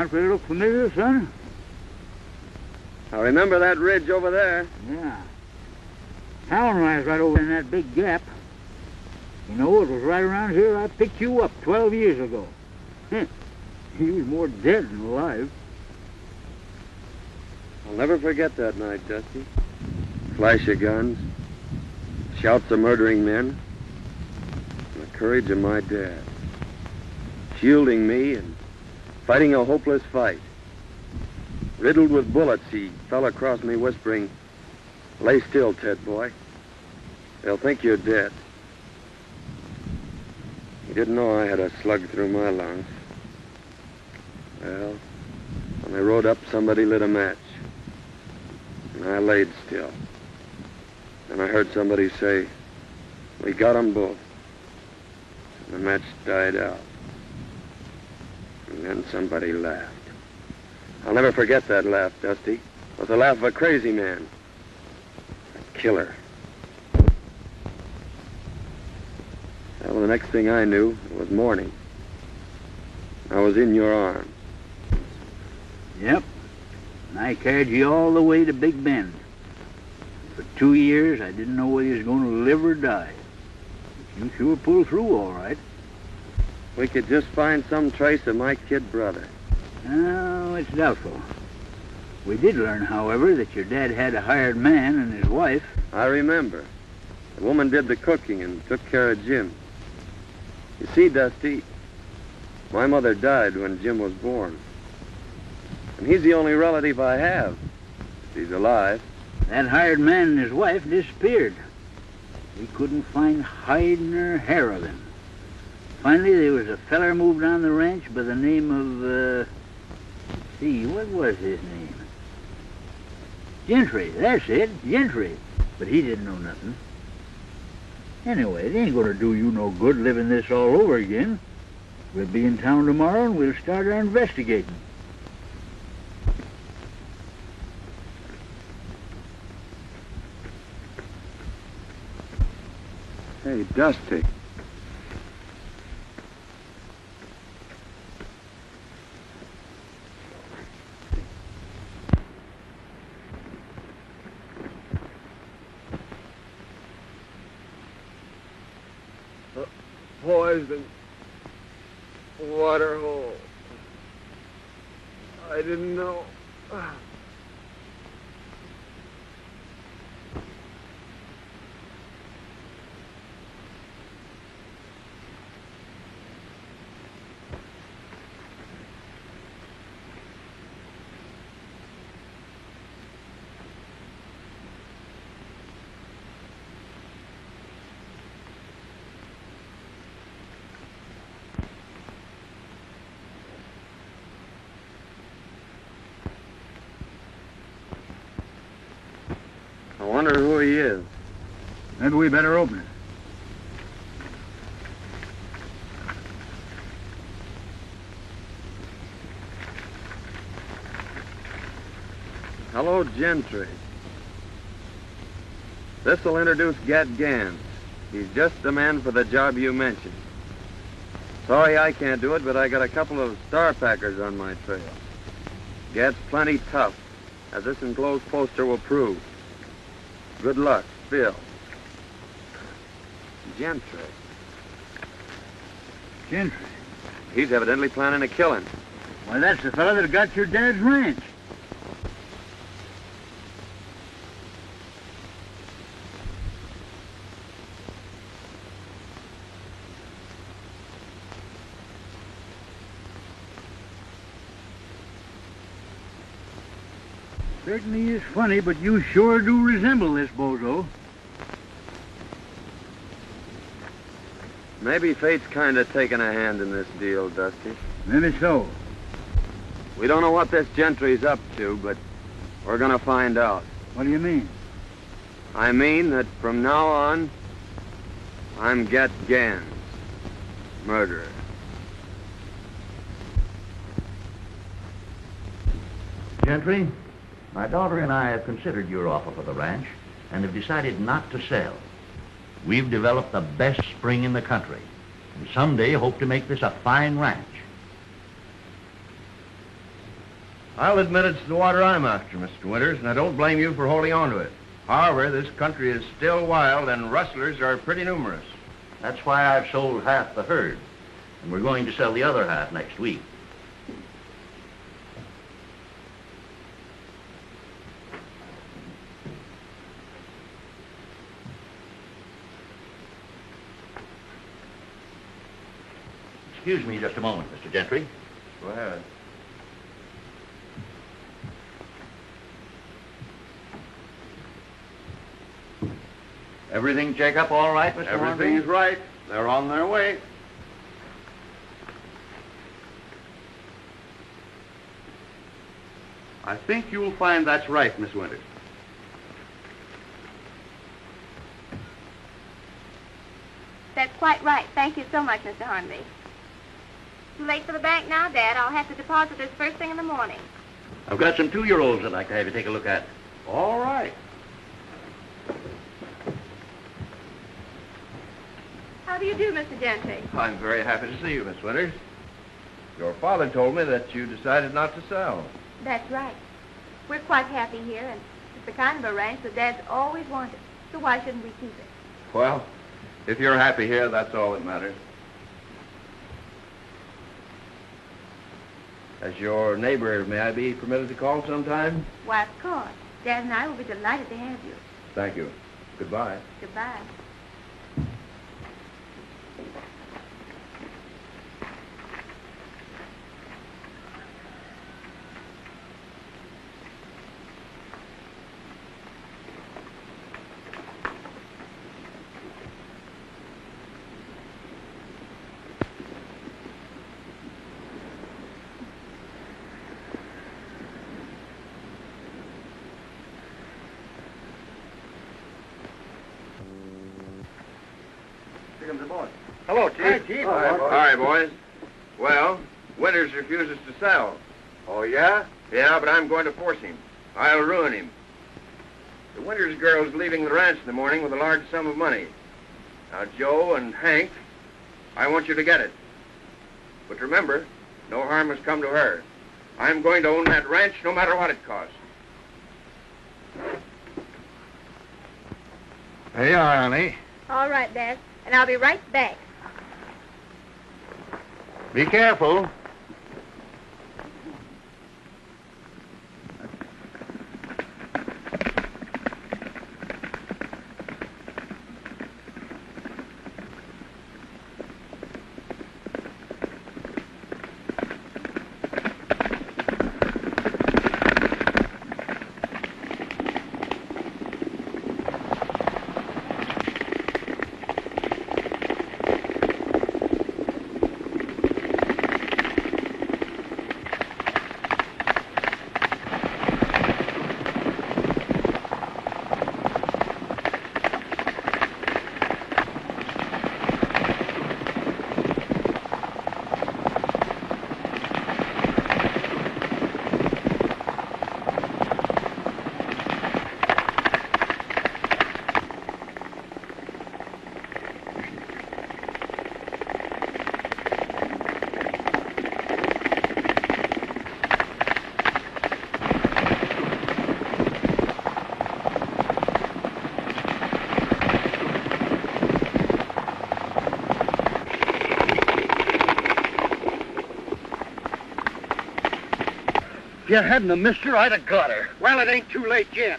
country look familiar, son? I remember that ridge over there. Yeah. Town lies right over in that big gap. You know, it was right around here I picked you up 12 years ago. You was more dead than alive. I'll never forget that night, Dusty. Flash of guns, shouts of murdering men, and the courage of my dad. Shielding me and fighting a hopeless fight. Riddled with bullets, he fell across me whispering, "Lay still, Ted boy. They'll think you're dead." He didn't know I had a slug through my lungs. Well, when they rode up, somebody lit a match. And I laid still. And I heard somebody say, "We got 'em both." And the match died out. And then somebody laughed. I'll never forget that laugh, Dusty. It was the laugh of a crazy man. A killer. Well, the next thing I knew, it was morning. I was in your arms. Yep. And I carried you all the way to Big Bend. For 2 years, I didn't know whether you was going to live or die. But you sure pulled through all right. We could just find some trace of my kid brother. Oh, it's doubtful. We did learn, however, that your dad had a hired man and his wife. I remember. The woman did the cooking and took care of Jim. You see, Dusty, my mother died when Jim was born. And he's the only relative I have. If he's alive. That hired man and his wife disappeared. We couldn't find hide nor hair of him. Finally, there was a feller moved on the ranch by the name of, let's see, what was his name? Gentry, that's it, Gentry. But he didn't know nothing. Anyway, it ain't gonna do you no good living this all over again. We'll be in town tomorrow and we'll start our investigating. Hey, Dusty. Poison. Water hole. I didn't know. I wonder who he is. Maybe we better open it. Hello, Gentry. This'll introduce Gat Gans. He's just the man for the job you mentioned. Sorry I can't do it, but I got a couple of star packers on my trail. Gat's plenty tough, as this enclosed poster will prove. Good luck, Phil. Gentry. Gentry? He's evidently planning a killing. Why, that's the fellow that got your dad's ranch. Certainly is funny, but you sure do resemble this bozo. Maybe fate's kind of taking a hand in this deal, Dusty. Maybe so. We don't know what this Gentry's up to, but we're gonna find out. What do you mean? I mean that from now on, I'm Gat Gans, murderer. Gentry, my daughter and I have considered your offer for the ranch and have decided not to sell. We've developed the best spring in the country and someday hope to make this a fine ranch. I'll admit it's the water I'm after, Mr. Winters, and I don't blame you for holding on to it. However, this country is still wild, and rustlers are pretty numerous. That's why I've sold half the herd, and we're going to sell the other half next week. Excuse me just a moment, Mr. Gentry. Go ahead. Everything check up all right, Mr. Everything's right. They're on their way. I think you'll find that's right, Miss Winters. That's quite right. Thank you so much, Mr. Hornby. Too late for the bank now, Dad. I'll have to deposit this first thing in the morning. I've got some 2-year-olds I'd like to have you take a look at. All right. How do you do, Mr. Gentry? I'm very happy to see you, Miss Winters. Your father told me that you decided not to sell. That's right. We're quite happy here, and it's the kind of a ranch that Dad's always wanted. So why shouldn't we keep it? Well, if you're happy here, that's all that matters. As your neighbor, may I be permitted to call sometime? Why, of course. Dad and I will be delighted to have you. Thank you. Goodbye. Goodbye. Hello, Chief. Hi, Chief. Hi, boys. Well, Winters refuses to sell. Oh, yeah? Yeah, but I'm going to force him. I'll ruin him. The Winters girl's leaving the ranch in the morning with a large sum of money. Now, Joe and Hank, I want you to get it. But remember, no harm has come to her. I'm going to own that ranch no matter what it costs. There you are, honey. All right, Dad. And I'll be right back. Be careful. If you hadn't have missed her, I'd have got her. Well, it ain't too late yet.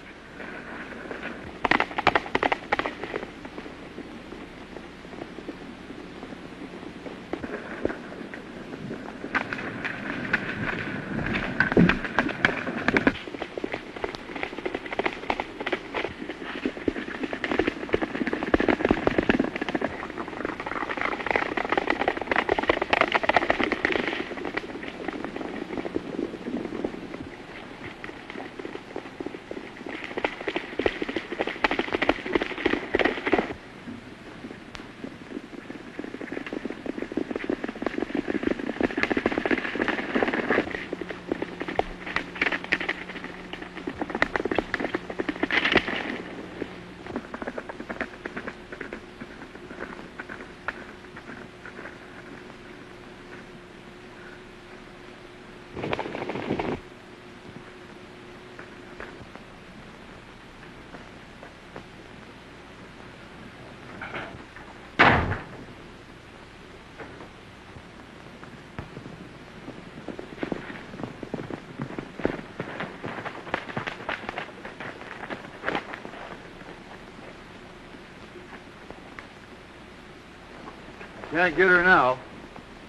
Can't get her now.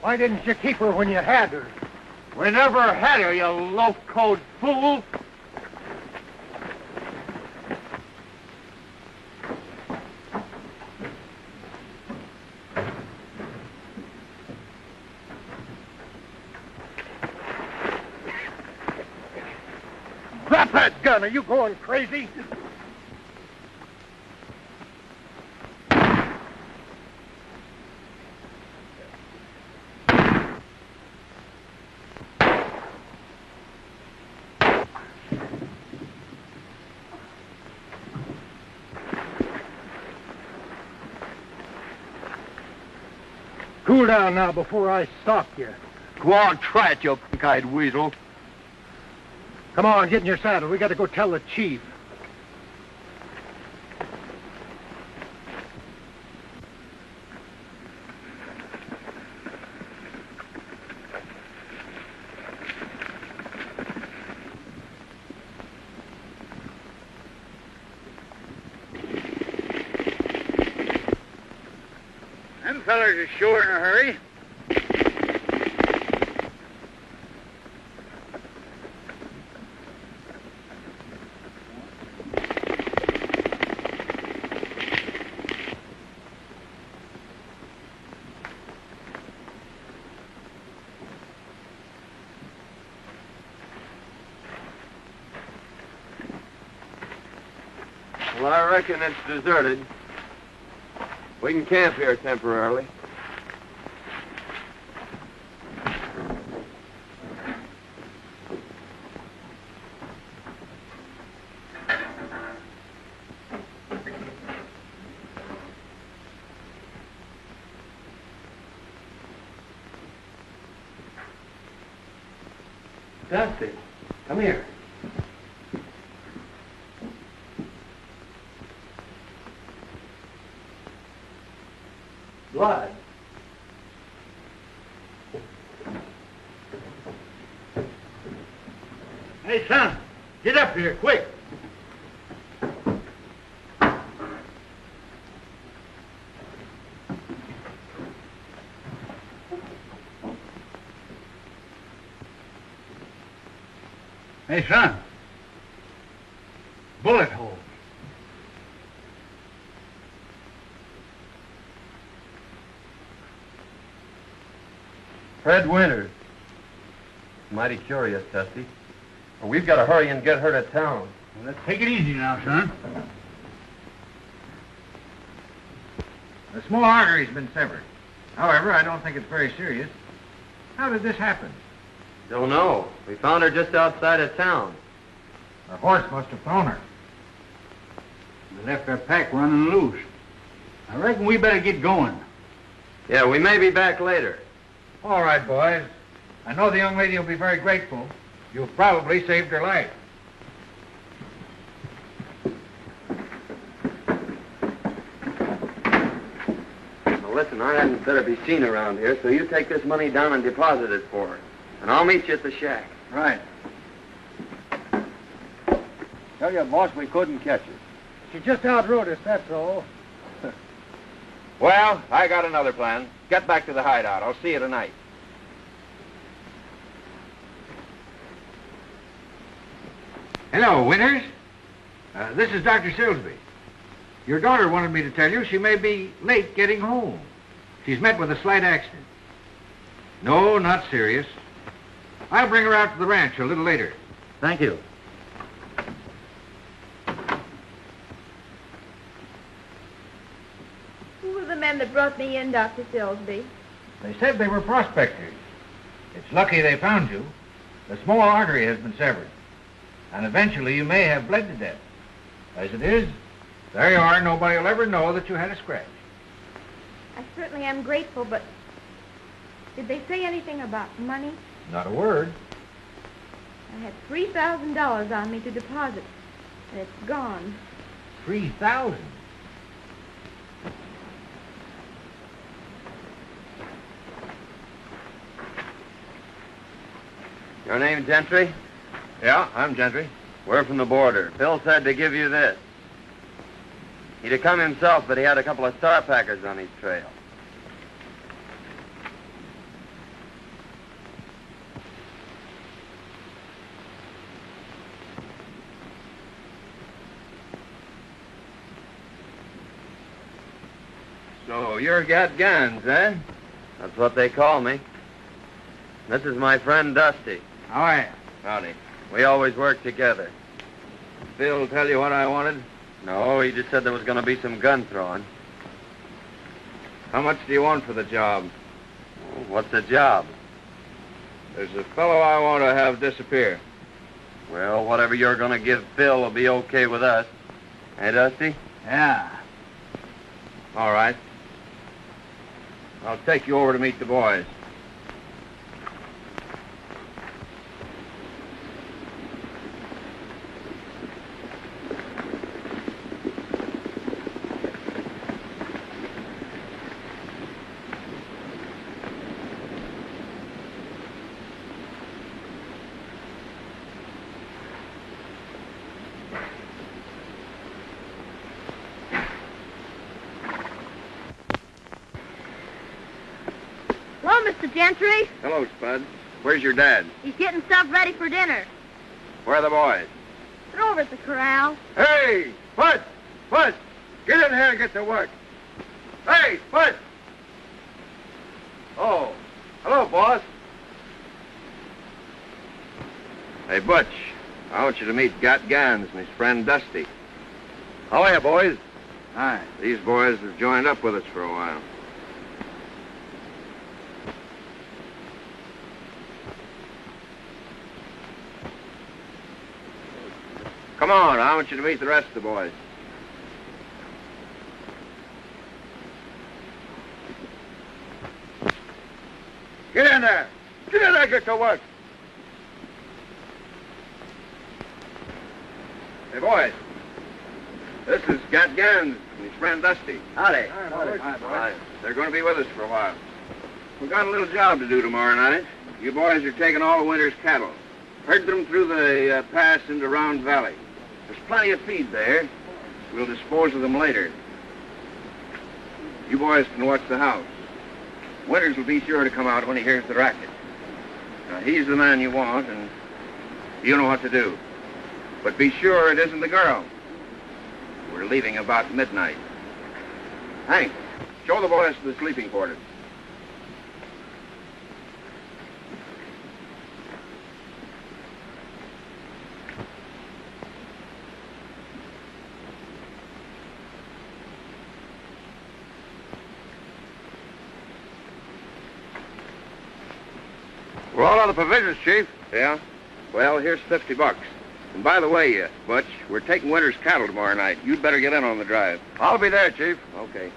Why didn't you keep her when you had her? We never had her, you low-code fool. Drop that gun. Are you going crazy? Cool down now before I sock you. Go on, try it, you pink-eyed weasel. Come on, get in your saddle. We got to go tell the chief. Them fellers are sure in a hurry. Well, I reckon it's deserted. We can camp here temporarily. Dusty, come here. Blood. Hey, son, get up here, quick. Hey, son. Bullet hole. Fred Winters. Mighty curious, Dusty. Well, we've got to hurry and get her to town. Well, let's take it easy now, son. The small artery's been severed. However, I don't think it's very serious. How did this happen? Don't know. We found her just outside of town. The horse must have thrown her. We left our pack running loose. I reckon we better get going. Yeah, we may be back later. All right, boys. I know the young lady will be very grateful. You've probably saved her life. Well, listen, I hadn't better be seen around here, so you take this money down and deposit it for her. And I'll meet you at the shack. Right. Tell you, boss, we couldn't catch her. She just outrode us, that's all. Well, I got another plan. Get back to the hideout. I'll see you tonight. Hello, Winters. This is Dr. Silsby. Your daughter wanted me to tell you she may be late getting home. She's met with a slight accident. No, not serious. I'll bring her out to the ranch a little later. Thank you. Who were the men that brought me in, Dr. Silsby? They said they were prospectors. It's lucky they found you. The small artery has been severed. And eventually you may have bled to death. As it is, there you are. Nobody will ever know that you had a scratch. I certainly am grateful, but did they say anything about money? Not a word. I had $3,000 on me to deposit, and it's gone. 3,000. Your name Gentry? Yeah, I'm Gentry. We're from the border. Bill said to give you this. He'd have come himself, but he had a couple of star packers on his trail. So you're got guns, eh? That's what they call me. This is my friend Dusty. How are you? Howdy. We always work together. Phil tell you what I wanted? No, he just said there was going to be some gun throwing. How much do you want for the job? What's the job? There's a fellow I want to have disappear. Well, whatever you're going to give Phil will be okay with us. Hey, Dusty? Yeah. All right. I'll take you over to meet the boys. Hello, Mr. Gentry. Hello, Spud. Where's your dad? He's getting stuff ready for dinner. Where are the boys? They're over at the corral. Hey, Spud! Spud! Get in here and get to work. Hey, Spud! Oh, hello, boss. Hey, Butch, I want you to meet Gat Gans and his friend Dusty. How are you, boys? Hi. These boys have joined up with us for a while. Come on, I want you to meet the rest of the boys. Get in there! Get in there, get to work! Hey, boys. This is Gat Gans and his friend Dusty. Howdy. Hi. They're going to be with us for a while. We've got a little job to do tomorrow night. You boys are taking all the winter's cattle. Herd them through the pass into Round Valley. There's plenty of feed there. We'll dispose of them later. You boys can watch the house. Winters will be sure to come out when he hears the racket. Now, he's the man you want, and you know what to do. But be sure it isn't the girl. We're leaving about midnight. Hank, show the boys to the sleeping quarters. We're all out of provisions, Chief. Yeah? Well, here's $50. And by the way, Butch, we're taking Winter's cattle tomorrow night. You'd better get in on the drive. I'll be there, Chief. Okay.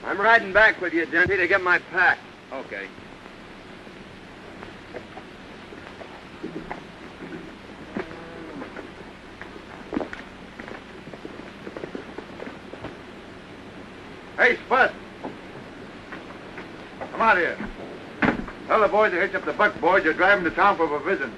I'm riding back with you, Genty, to get my pack. Okay. Hey, Spud. Come out here. Tell the boys to hitch up the buck boys. You're driving to town for provisions.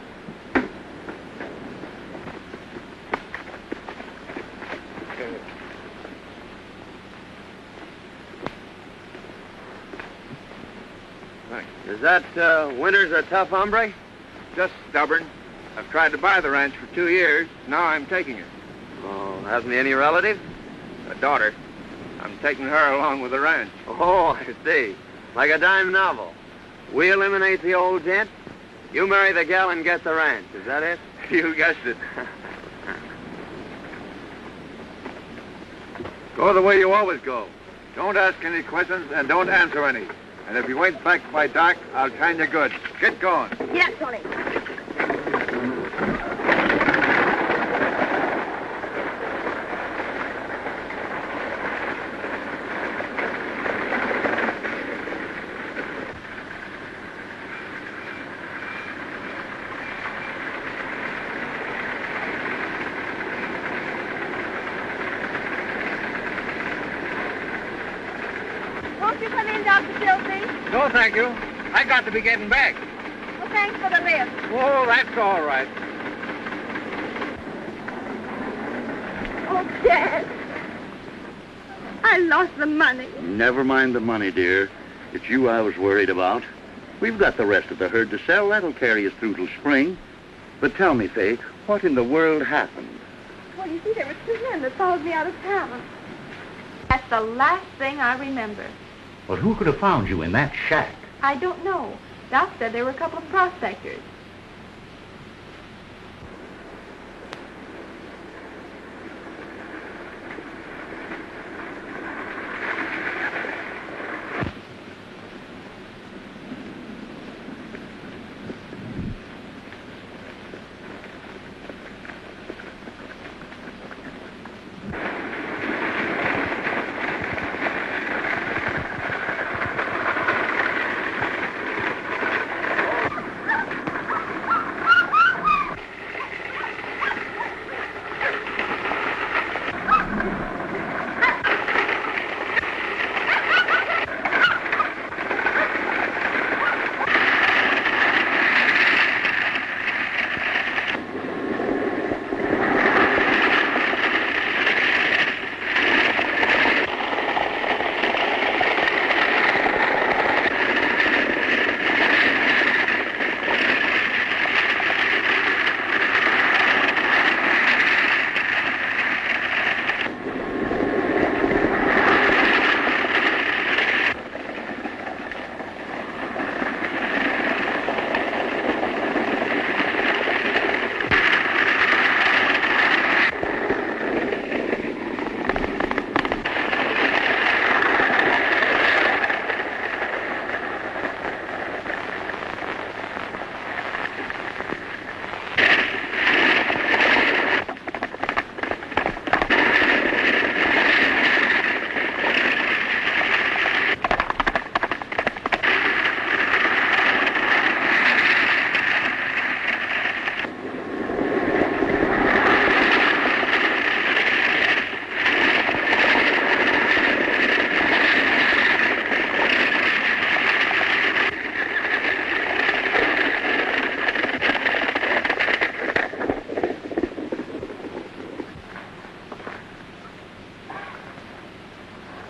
Is that Winters a tough hombre? Just stubborn. I've tried to buy the ranch for 2 years. Now I'm taking it. Oh, hasn't he any relatives? A daughter. I'm taking her along with the ranch. Oh, I see. Like a dime novel. We eliminate the old gent. You marry the gal and get the ranch. Is that it? You guessed it. Go the way you always go. Don't ask any questions and don't answer any. And if you ain't back by dark, I'll time you good. Get going. Yes, Tony. Won't you come in, Dr. Silsby? No, thank you. I got to be getting back. Well, thanks for the lift. Oh, that's all right. Oh, Dad. I lost the money. Never mind the money, dear. It's you I was worried about. We've got the rest of the herd to sell. That'll carry us through till spring. But tell me, Faith, what in the world happened? Well, you see, there were 2 men that followed me out of town. That's the last thing I remember. But who could have found you in that shack? I don't know. Doc said there were a couple of prospectors.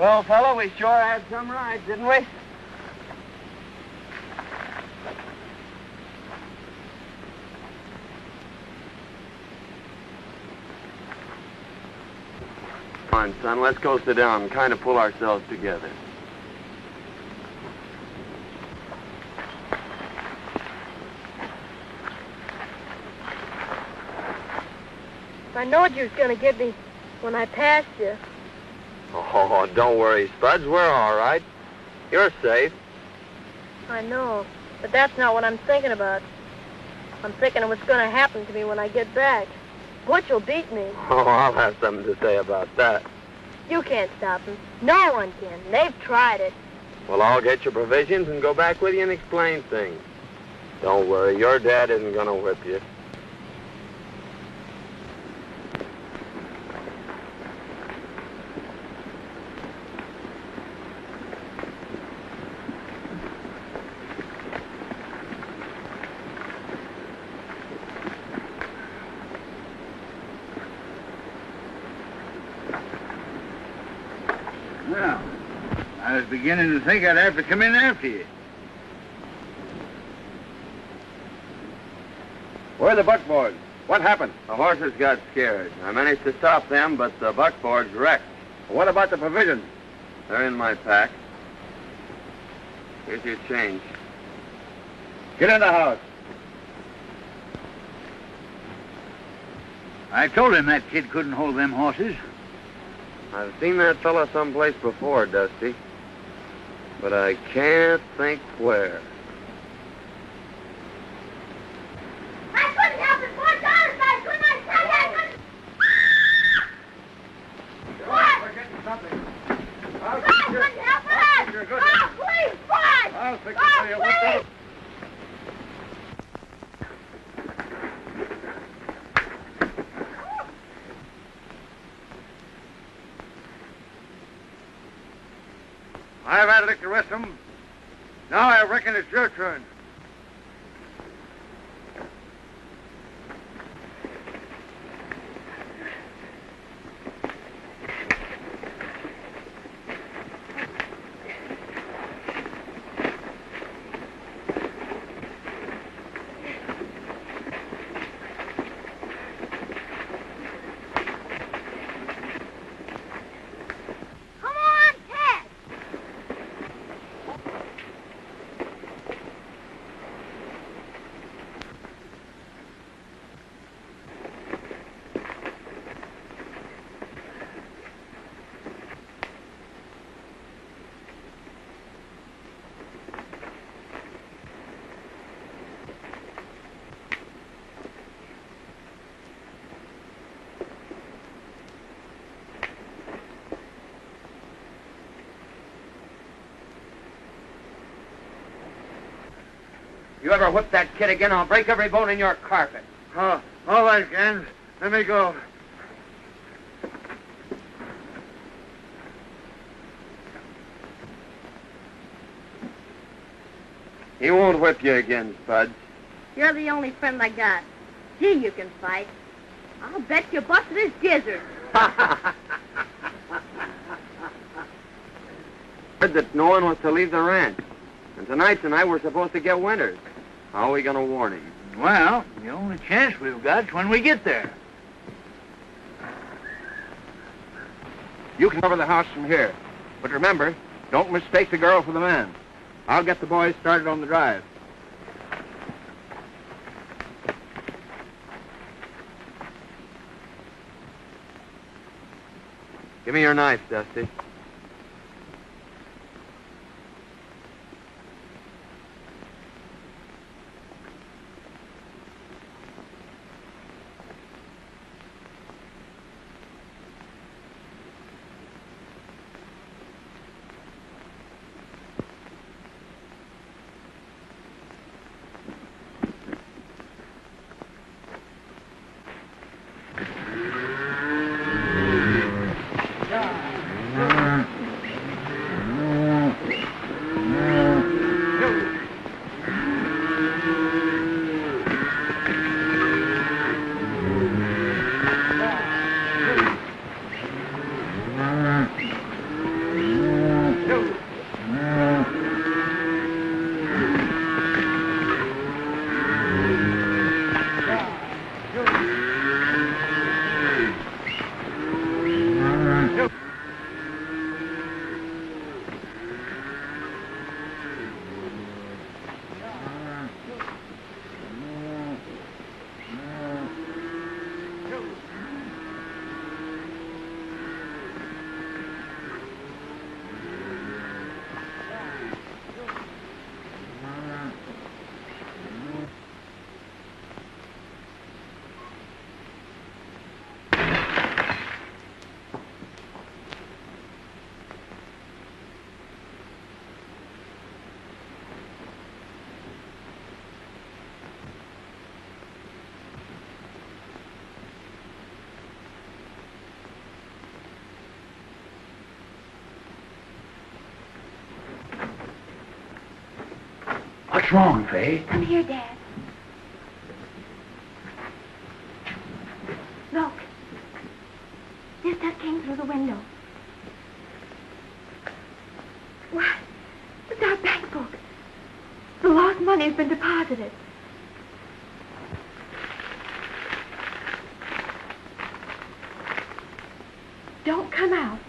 Well, fella, we sure had some rides, didn't we? Come on, son, let's go sit down and kind of pull ourselves together. I knowed you was going to get me when I passed you. Oh, don't worry, Spuds. We're all right. You're safe. I know, but that's not what I'm thinking about. I'm thinking of what's going to happen to me when I get back. Butch will beat me. Oh, I'll have something to say about that. You can't stop him. No one can. They've tried it. Well, I'll get your provisions and go back with you and explain things. Don't worry, your dad isn't going to whip you. Well, I was beginning to think I'd have to come in after you. Where are the buckboards? What happened? The horses got scared. I managed to stop them, but the buckboards wrecked. What about the provisions? They're in my pack. Here's your change. Get in the house. I told him that kid couldn't hold them horses. I've seen that fella someplace before, Dusty. But I can't think where. I couldn't help it, poor Doris. I couldn't. I tell you, I couldn't. What? We're getting something. I couldn't help it. Oh, please, what? I'll fix it Oh, for you. What's please. up? I've had a lick the rest of them. Now I reckon it's your turn. Come You ever whip that kid again, I'll break every bone in your carpet. Oh, all right, Gans. Let me go. He won't whip you again, Spud. You're the only friend I got. Gee, you can fight. I'll bet you busted his gizzard. Heard that no one was to leave the ranch. And tonight we're supposed to get Winters. How are we going to warn him? Well, the only chance we've got is when we get there. You can cover the house from here. But remember, don't mistake the girl for the man. I'll get the boys started on the drive. Give me your knife, Dusty. What's wrong, Faye? Come here, Dad. Look. This stuff came through the window. What? It's our bank book. The lost money has been deposited. Don't come out.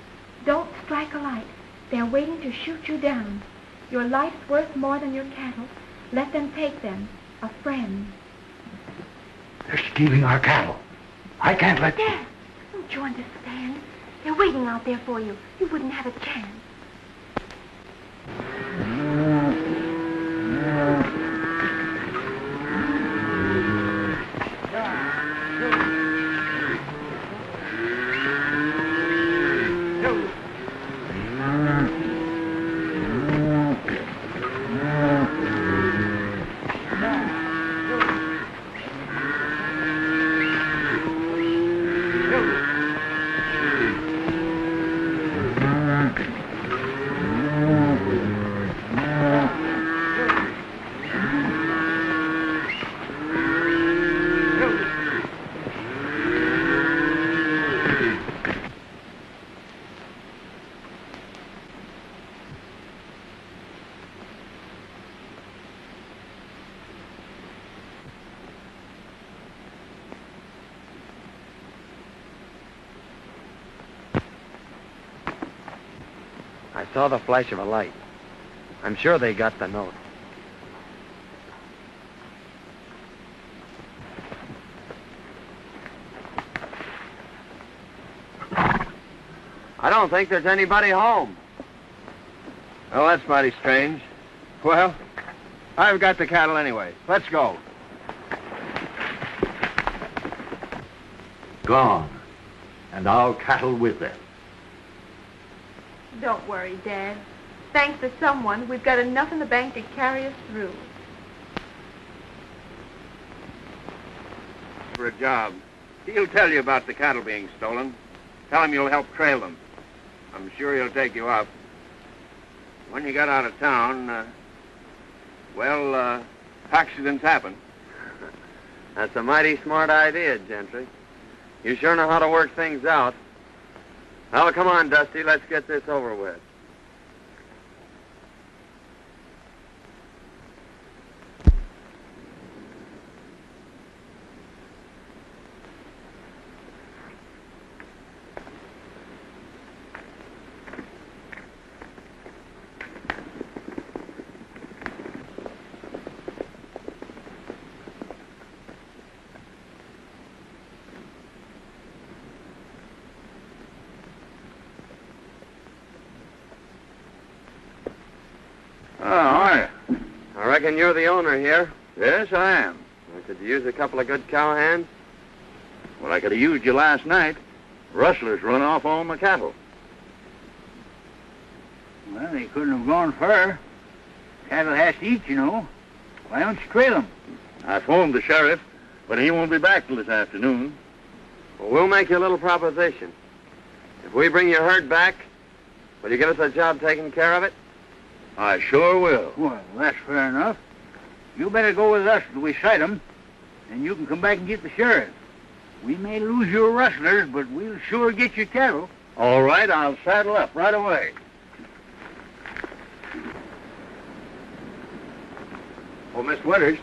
Don't strike a light. They're waiting to shoot you down. Your life's worth more than your cattle. Let them take them. A friend. They're stealing our cattle. I can't let them. Dad, don't you understand? They're waiting out there for you. You wouldn't have a chance. I saw the flash of a light. I'm sure they got the note. I don't think there's anybody home. Oh, that's mighty strange. Well, I've got the cattle anyway. Let's go. Gone. And our cattle with them. Don't worry, Dad. Thanks to someone, we've got enough in the bank to carry us through. for a job. He'll tell you about the cattle being stolen. Tell him you'll help trail them. I'm sure he'll take you up. When you get out of town, accidents happen. That's a mighty smart idea, Gentry. You sure know how to work things out. Well, come on, Dusty. Let's get this over with. I reckon you're the owner here. Yes, I am. Could you use a couple of good cowhands? Well, I could have used you last night. Rustlers run off all my cattle. Well, they couldn't have gone far. Cattle has to eat, you know. Why don't you trail them? I phoned the sheriff, but he won't be back till this afternoon. Well, we'll make you a little proposition. If we bring your herd back, will you give us a job taking care of it? I sure will. Well, that's fair enough. You better go with us till we sight 'em, and you can come back and get the sheriff. We may lose your rustlers, but we'll sure get your cattle. All right, I'll saddle up right away. Oh, Miss Winters.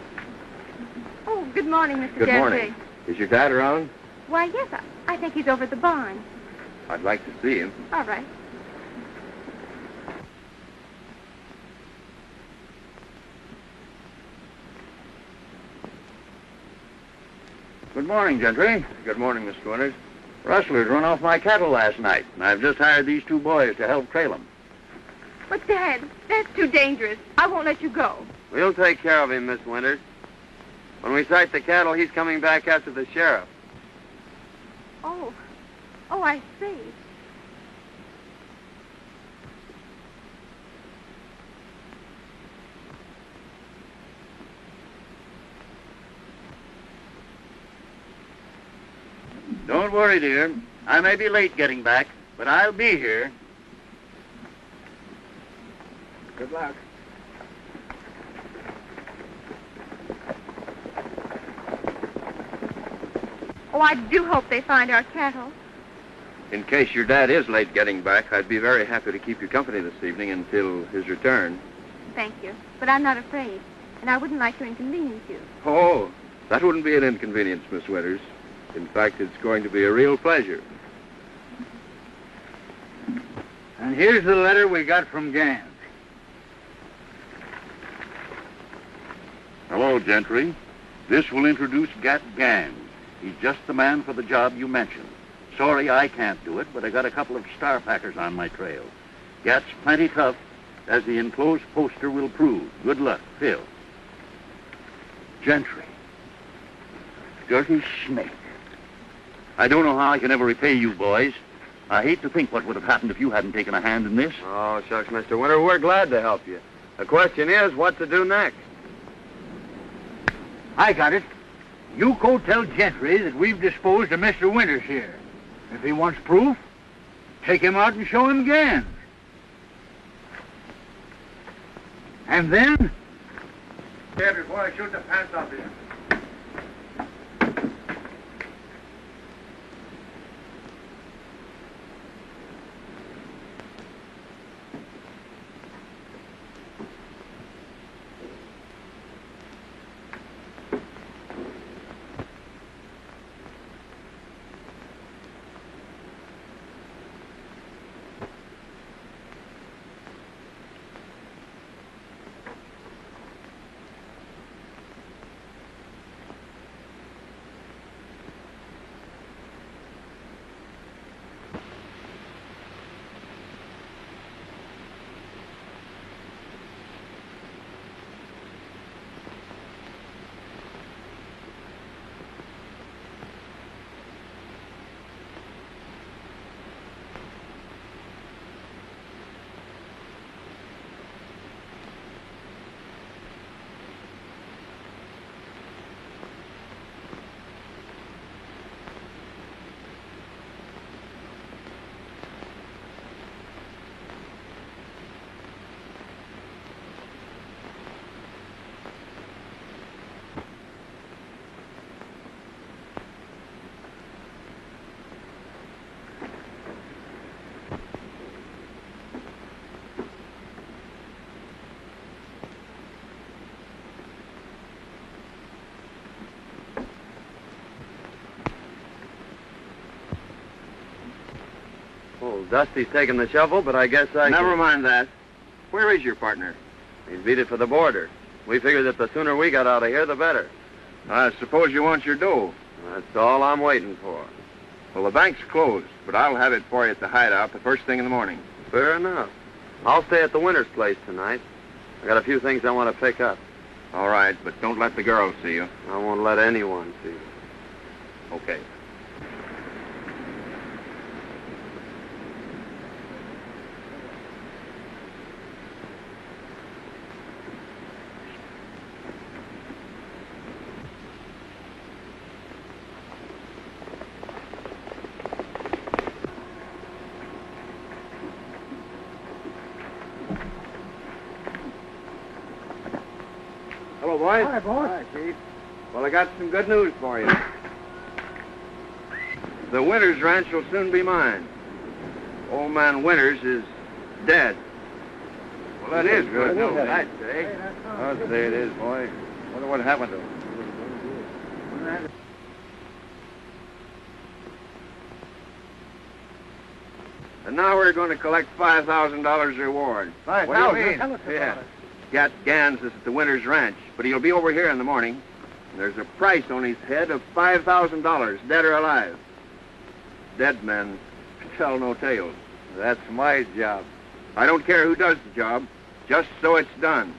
Oh, good morning, Mr. Good Gentry. morning. Is your dad around? Why, yes, I think he's over at the barn. I'd like to see him. All right. Good morning, Gentry. Good morning, Mr. Winters. Rustlers run off my cattle last night, and I've just hired these two boys to help trail them. But, Dad, that's too dangerous. I won't let you go. We'll take care of him, Miss Winters. When we sight the cattle, he's coming back after the sheriff. Oh, I see. Don't worry, dear. I may be late getting back, but I'll be here. Good luck. Oh, I do hope they find our cattle. In case your dad is late getting back, I'd be very happy to keep you company this evening until his return. Thank you. But I'm not afraid, and I wouldn't like to inconvenience you. Oh, that wouldn't be an inconvenience, Miss Winters. In fact, it's going to be a real pleasure. And here's the letter we got from Gans. Hello, Gentry. This will introduce Gat Gans. He's just the man for the job you mentioned. Sorry I can't do it, but I got a couple of star packers on my trail. Gat's plenty tough, as the enclosed poster will prove. Good luck, Phil. Gentry. Dirty snake. I don't know how I can ever repay you boys. I hate to think what would have happened if you hadn't taken a hand in this. Oh, shucks, Mr. Winter, we're glad to help you. The question is, what to do next? I got it. You go tell Gentry that we've disposed of Mr. Winters here. If he wants proof, take him out and show him Gans. And then... Here, before I shoot the pants off you. Oh, Dusty's taking the shovel, but I guess Never mind that. Where is your partner? He's beat it for the border. We figured that the sooner we got out of here, the better. I suppose you want your dough. That's all I'm waiting for. Well, the bank's closed, but I'll have it for you at the hideout the first thing in the morning. Fair enough. I'll stay at the Winters place tonight. I got a few things I want to pick up. All right, but don't let the girls see you. I won't let anyone see. Okay. Hello, boys. Hi, boss. Hi, Chief. Well, I got some good news for you. The Winters ranch will soon be mine. Old man Winters is dead. Well, that is good news, I'd say. I'll say it is, boy. Wonder what happened to him. And now we're going to collect $5,000 reward. What do you mean? Tell us about Yeah. it. Gat Gans is at the Winters Ranch, but he'll be over here in the morning. There's a price on his head of $5,000, dead or alive. Dead men tell no tales. That's my job. I don't care who does the job, just so it's done.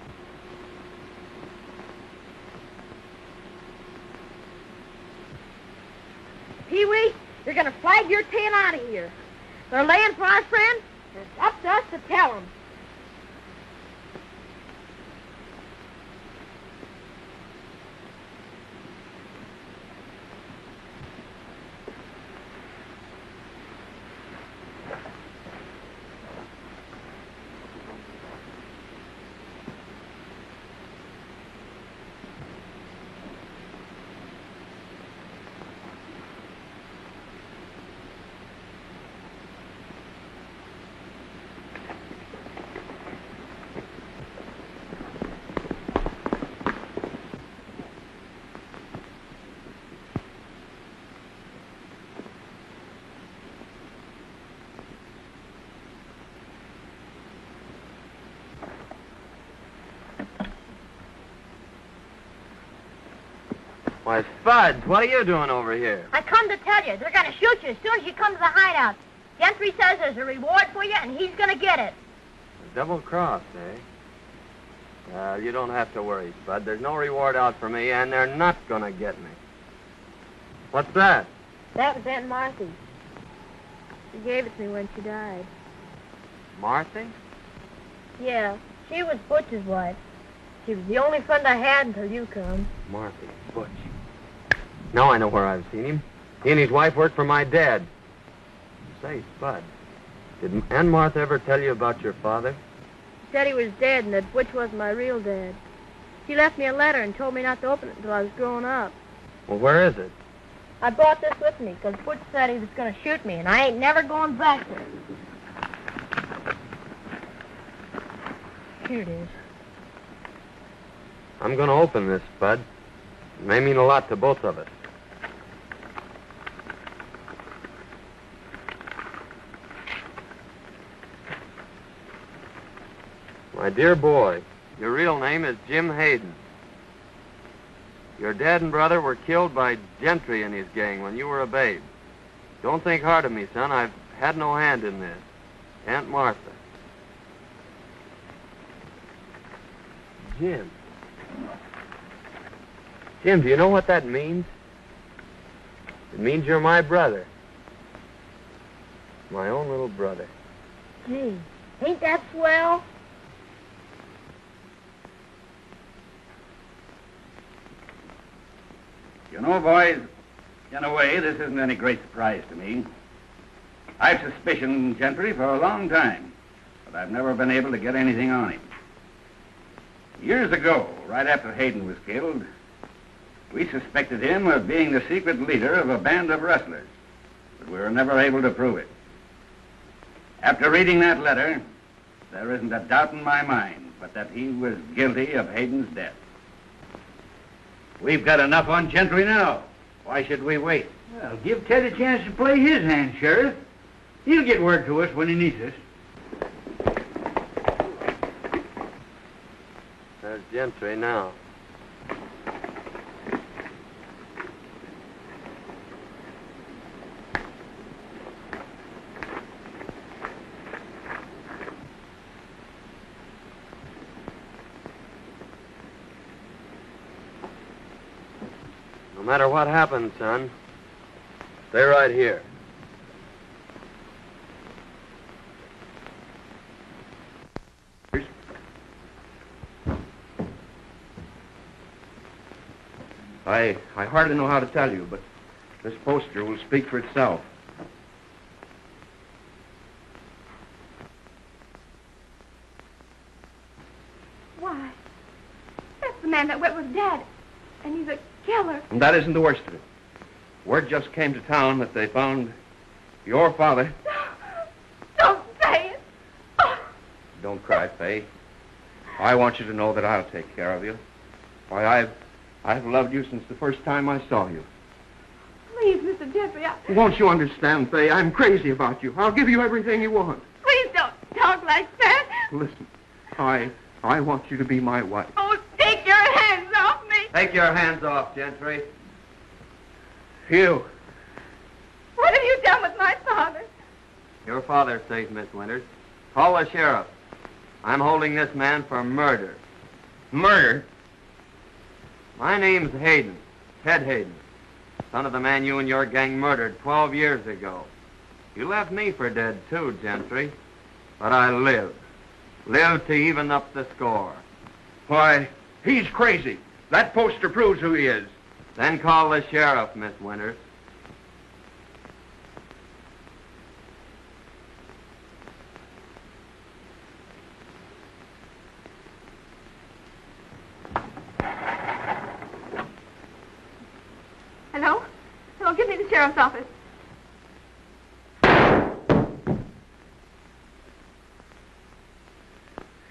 Pee-wee, you're going to flag your tail out of here. They're laying for our friend, and it's up to us to tell them. Why, Spuds, what are you doing over here? I come to tell you, they're going to shoot you as soon as you come to the hideout. Gentry says there's a reward for you, and he's going to get it. Double crossed, eh? Well, you don't have to worry, Spud. There's no reward out for me, and they're not gonna get me. What's that? That was Aunt Marthy. She gave it to me when she died. Marthy? Yeah, she was Butch's wife. She was the only friend I had until you come. Marthy, Butch. Now I know where I've seen him. He and his wife worked for my dad. Say, Spud, did Aunt Martha ever tell you about your father? She said he was dead and that Butch wasn't my real dad. She left me a letter and told me not to open it until I was grown up. Well, where is it? I brought this with me because Butch said he was going to shoot me, and I ain't never going back there. Here it is. I'm gonna open this, Spud. It may mean a lot to both of us. My dear boy, your real name is Jim Hayden. Your dad and brother were killed by Gentry and his gang when you were a babe. Don't think hard of me, son. I've had no hand in this. Aunt Martha. Jim. Jim, do you know what that means? It means you're my brother. My own little brother. Gee, ain't that swell? You know, boys, in a way, this isn't any great surprise to me. I've suspicioned Gentry for a long time, but I've never been able to get anything on him. Years ago, right after Hayden was killed, we suspected him of being the secret leader of a band of rustlers, but we were never able to prove it. After reading that letter, there isn't a doubt in my mind but that he was guilty of Hayden's death. We've got enough on Gentry now. Why should we wait? Well, give Ted a chance to play his hand, Sheriff. He'll get word to us when he needs us. There's Gentry now. No matter what happens, son, stay right here. I hardly know how to tell you, but this poster will speak for itself. Why? That's the man that went with Dad, and he's a killer. And that isn't the worst of it. Word just came to town that they found your father. Don't say it. Oh. Don't cry, Fay. I want you to know that I'll take care of you. Why, I've loved you since the first time I saw you. Please, Mr. Gentry, Won't you understand, Fay? I'm crazy about you. I'll give you everything you want. please don't talk like that. Listen, I want you to be my wife. Oh, take your hands off me. Take your hands off, Gentry. You. What have you done with my father? Your father's safe, Miss Winters. Call the sheriff. I'm holding this man for murder. Murder? My name's Hayden, Ted Hayden, son of the man you and your gang murdered 12 years ago. You left me for dead, too, Gentry. But I live. Live to even up the score. Why, he's crazy. That poster proves who he is. Then call the sheriff, Miss Winters. Hello? Hello, give me the sheriff's office.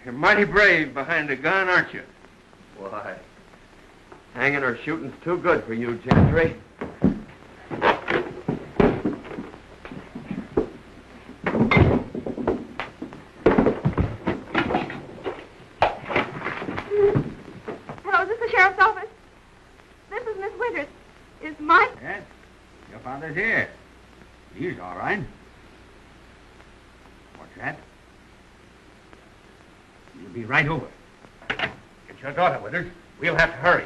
You're mighty brave behind a gun, aren't you? Why, hanging or shooting's too good for you, Gentry. Hello, is this the sheriff's office? This is Miss Winters. Is my... Yes, your father's here. He's all right. What's that? You'll be right over. Get your daughter, Withers. We'll have to hurry.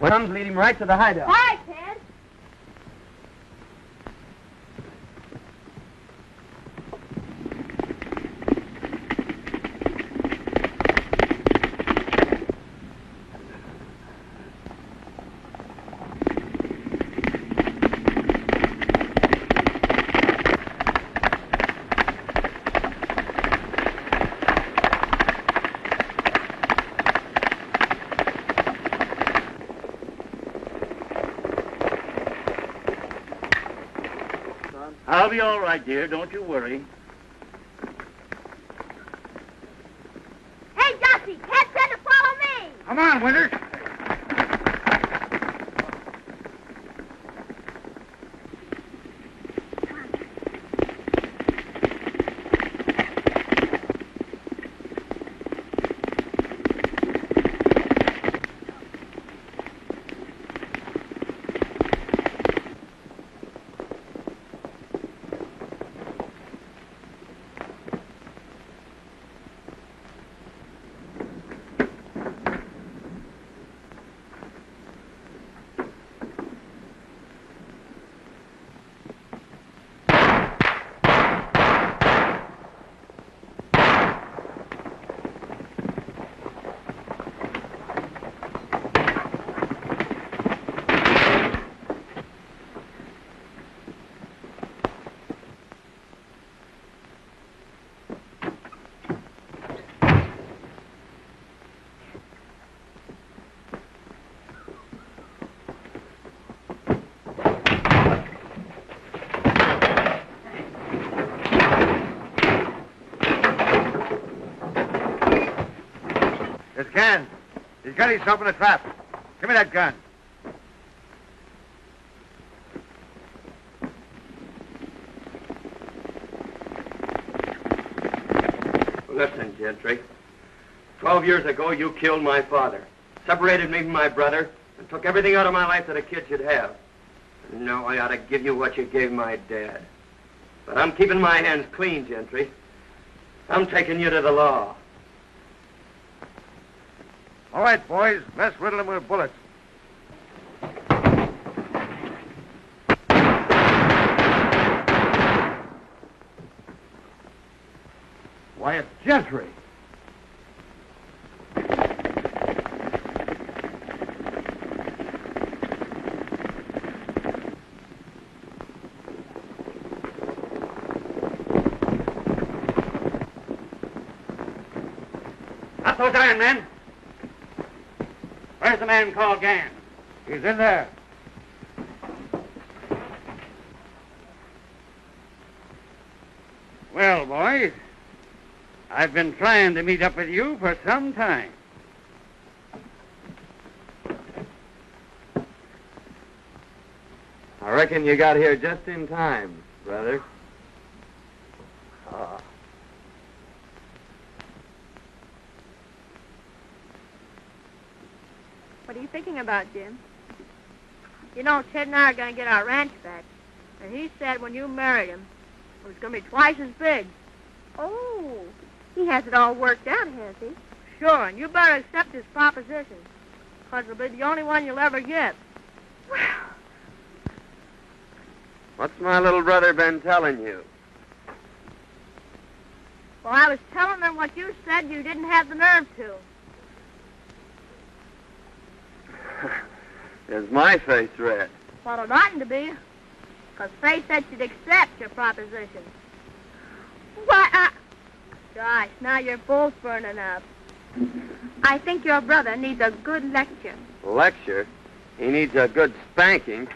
Chums, lead him right to the hideout. All right, Ted. I'll be all right, dear. Don't you worry. Hey, Jossie, Ted said to follow me. Come on, Winters. It's Ken. He's got himself in a trap. Give me that gun. Listen, Gentry. 12 years ago, you killed my father, separated me from my brother, and took everything out of my life that a kid should have. And now I ought to give you what you gave my dad. But I'm keeping my hands clean, Gentry. I'm taking you to the law. All right, boys. Let's riddle him with bullets. Why, it's Gentry. Not those iron men. Where's the man called Gann? He's in there. Well, boys, I've been trying to meet up with you for some time. I reckon you got here just in time, brother. What are you thinking about, Jim? You know, Ted and I are going to get our ranch back. And he said when you married him, it was going to be twice as big. Oh, he has it all worked out, has he? Sure, and you better accept his proposition, because it'll be the only one you'll ever get. Well, What's my little brother been telling you? well, I was telling them what you said you didn't have the nerve to. Is my face red? Well, it oughtn't to be, because Faye said she'd accept your proposition. Why, Gosh, now you're both burning up. I think your brother needs a good lecture. Lecture? He needs a good spanking.